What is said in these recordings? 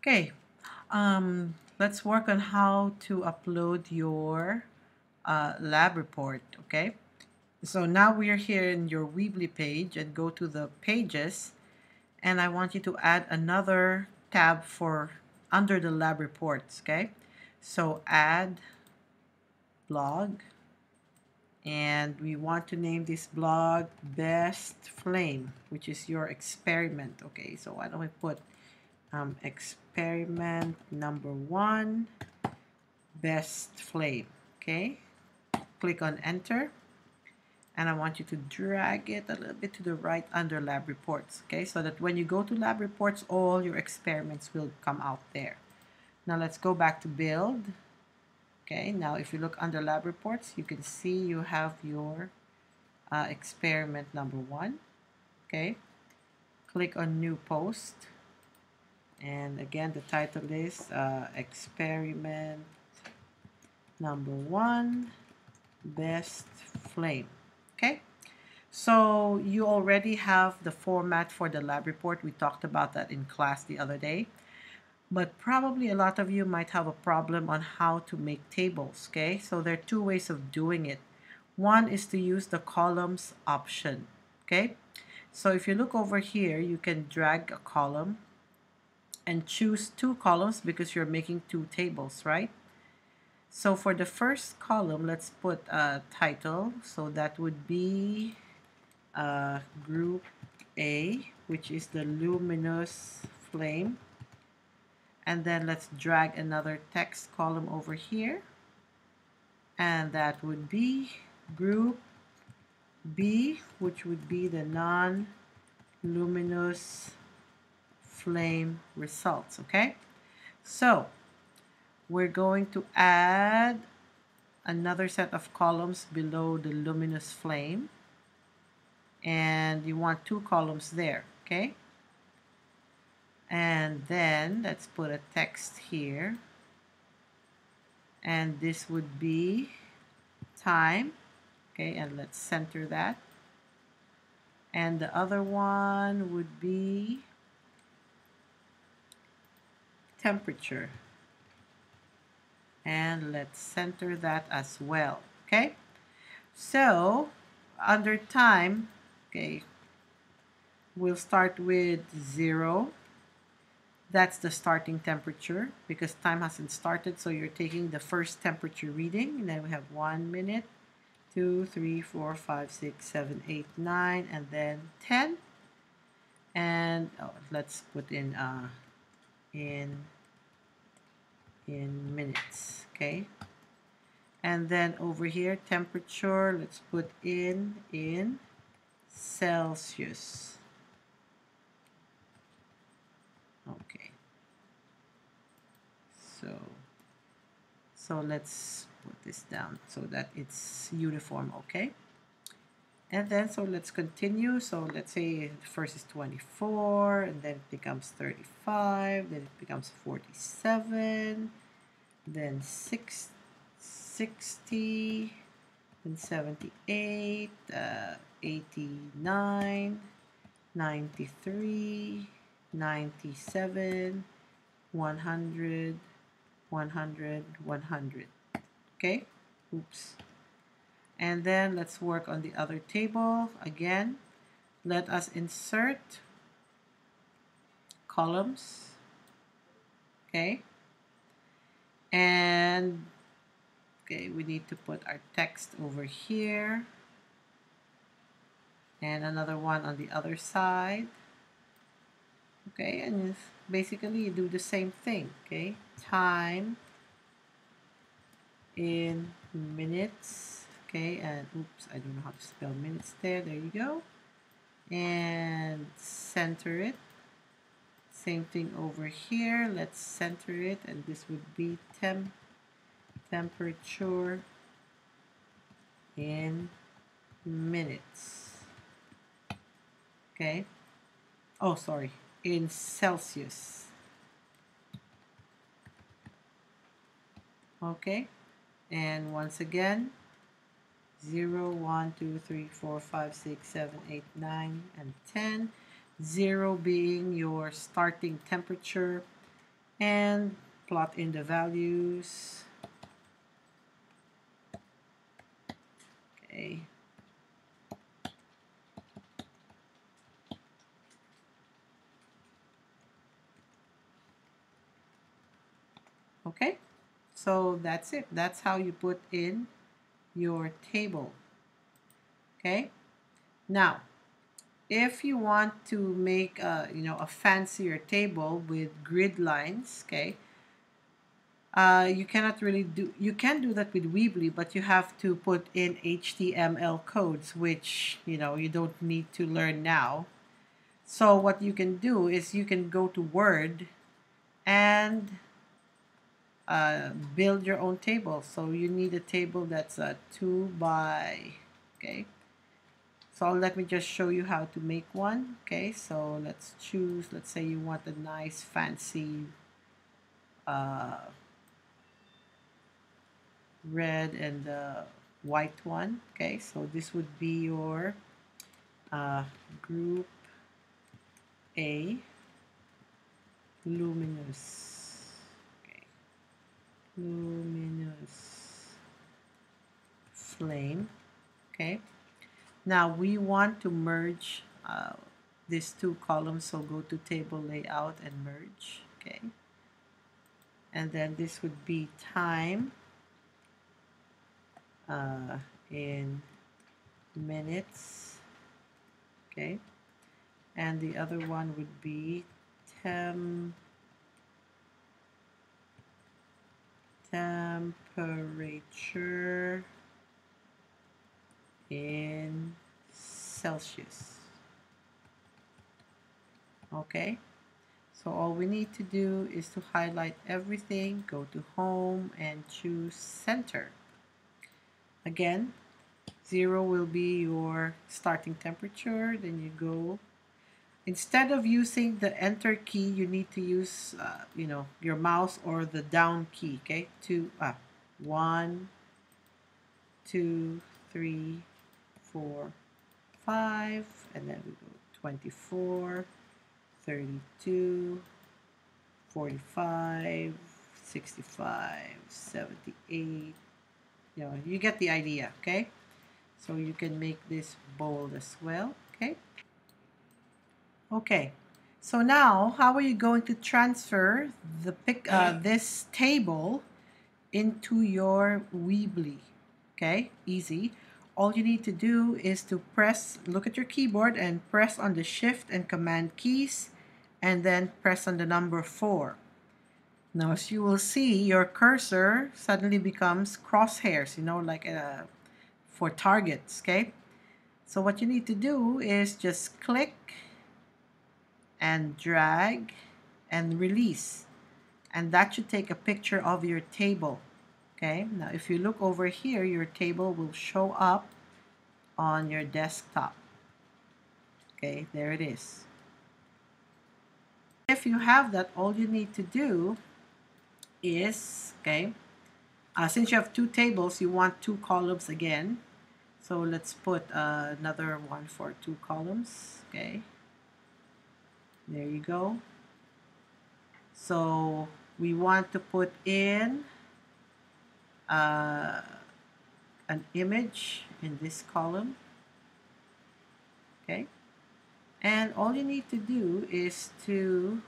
Okay, let's work on how to upload your lab report, okay? So now we are here in your Weebly page and go to the pages, and I want you to add another tab for under the lab reports, okay? So add blog, and we want to name this blog Best Flame, which is your experiment, okay? So why don't we put experiment number 1, Best Flame, okay? Click on enter, and I want you to drag it a little bit to the right under lab reports, okay? So that when you go to lab reports, all your experiments will come out there. Now let's go back to build. Okay, now if you look under lab reports, you can see you have your experiment number 1. Okay, click on new post, and again the title is experiment number 1, best flame. Okay, so you already have the format for the lab report. We talked about that in class the other day, but probably a lot of you might have a problem on how to make tables. Okay, so there are 2 ways of doing it. One is to use the columns option. Okay, so if you look over here, you can drag a column and choose 2 columns because you're making 2 tables, right? So for the first column, let's put a title. So that would be group A, which is the luminous flame. And then let's drag another text column over here. And that would be group B, which would be the non-luminous flame results, okay? So we're going to add another set of columns below the luminous flame, and you want 2 columns there, okay? And then let's put a text here, and this would be time, okay? And let's center that. And the other one would be temperature, and let's center that as well. Okay, so under time, okay, we'll start with 0. That's the starting temperature because time hasn't started, so you're taking the first temperature reading, and then we have 1 minute, 2, 3, 4, 5, 6, 7, 8, 9, and then 10. And let's put in minutes, okay? And then over here, temperature, let's put in Celsius. Okay. So let's put this down so that it's uniform, okay? And then, so let's continue. So let's say first is 24, and then it becomes 35, then it becomes 47, then 60, then 78, 89, 93, 97, 100, 100, 100. Okay? Oops. And then let's work on the other table. Again, let us insert columns. Okay? And okay, we need to put our text over here. And another one on the other side. Okay, and basically you do the same thing. Okay, time in minutes. Okay, and oops, I don't know how to spell minutes there. There you go. And center it. Same thing over here. Let's center it, and this would be temperature in minutes. Okay. Oh, sorry. In Celsius. Okay. And once again, 0, 1, 2, 3, 4, 5, 6, 7, 8, 9, and 10. 0 being your starting temperature, and plot in the values. Okay. Okay, so that's it. That's how you put in your table. Okay, now if you want to make a fancier table with grid lines, okay, you cannot really do, you can do that with Weebly, but you have to put in HTML codes, which you don't need to learn now. So what you can do is you can go to Word and build your own table. So you need a table that's a 2 by, okay. So let me just show you how to make one. Okay, so let's choose, let's say you want a nice fancy red and white one. Okay, so this would be your group A luminous. Okay, luminous flame. Okay, now we want to merge these two columns, so go to table layout and merge. Okay, and then this would be time in minutes. Okay, and the other one would be temperature in Celsius. Okay, so all we need to do is to highlight everything, go to home and choose center. Again, 0 will be your starting temperature. Then you go, instead of using the enter key, you need to use your mouse or the down key. Okay, 1 2 3 4 5, and then we go 24 32 45 65 78. You get the idea. Okay, so you can make this bold as well. Okay. Okay, so now how are you going to transfer this table into your Weebly? Okay, easy. All you need to do is to look at your keyboard and press on the Shift and Command keys, and then press on the number 4. Now, as you will see, your cursor suddenly becomes crosshairs, like for targets. Okay, so what you need to do is just click and drag and release, and that should take a picture of your table. Okay, now if you look over here, your table will show up on your desktop. Okay, there it is. If you have that, all you need to do is, okay, since you have two tables, you want two columns again. So let's put another one for two columns. Okay, there you go. So we want to put in an image in this column. Okay, and all you need to do is to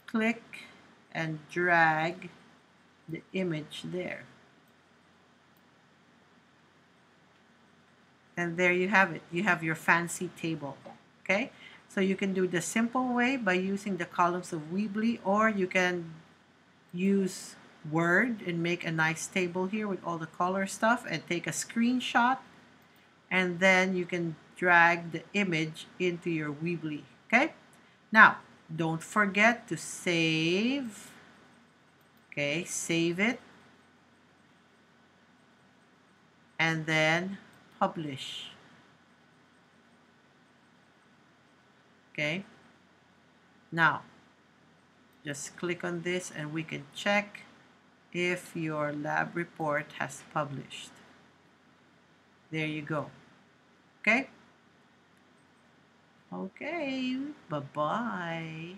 click and drag the image there, and there you have it. You have your fancy table. Okay, so you can do the simple way by using the columns of Weebly, or you can use Word and make a nice table here with all the color stuff and take a screenshot, and then you can drag the image into your Weebly. Okay, now don't forget to save. Okay, save it and then publish. Okay, now just click on this and we can check if your lab report has published. There you go. Okay? Okay, bye-bye.